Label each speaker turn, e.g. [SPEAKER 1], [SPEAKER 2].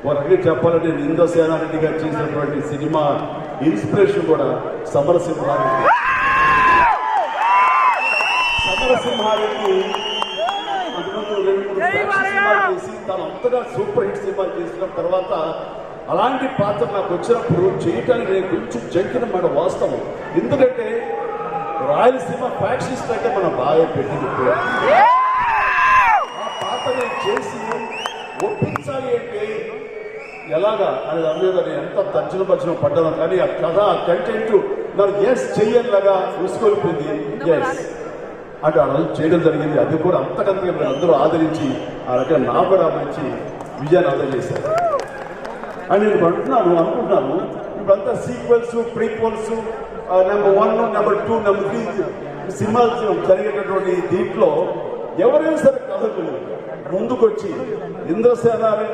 [SPEAKER 1] ఒక రకంగా చెప్పాలంటే ఇంద్రసేనారెడ్డి గారు చేసినటువంటి సినిమా ఇన్స్పిరేషన్ కూడా సమరసింహారెడ్డి. సమరసింహారెడ్డి అంతకుముందు 2-3 సినిమాలు చేసి తను అంతగా సూపర్ హిట్ సినిమాలు చేసిన తర్వాత అలాంటి పాత్ర నాకు వచ్చినప్పుడు చేయటానికి నేను కొంచెం జంకిన మాట వాస్తవం. ఎందుకంటే రాయలసీమ ఫ్యాక్షనిస్ట్ అంటే మనం బాగా పెట్టింది. ఆ పాత్రని చేసి ఒప్పించాలి అంటే ఎలాగా అనేది అందరూ ఎంత తర్జన భర్జన పడ్డాను. కానీ ఆ కథ ఆ కంటెంట్ నాకు ఎస్ చెయ్యలాగా ఉసుకొల్పింది. ఎస్ అంటే ఆ రోజు చేయడం జరిగింది. అది కూడా అంతకంతగా మీరు అందరూ ఆదరించి ఆ రకంగా నా కూడా ఆదరించి విజయాన్ని అందజేశారు అని నేను అనుకుంటున్నాను. ఇప్పుడంతా sequels, prequels, number 1, number 2, number 3 సినిమాలు జరిగేటటువంటి దీంట్లో ఎవరైనా సరే కథకులు ముందుకొచ్చి ఇంద్రసేనారెడ్డి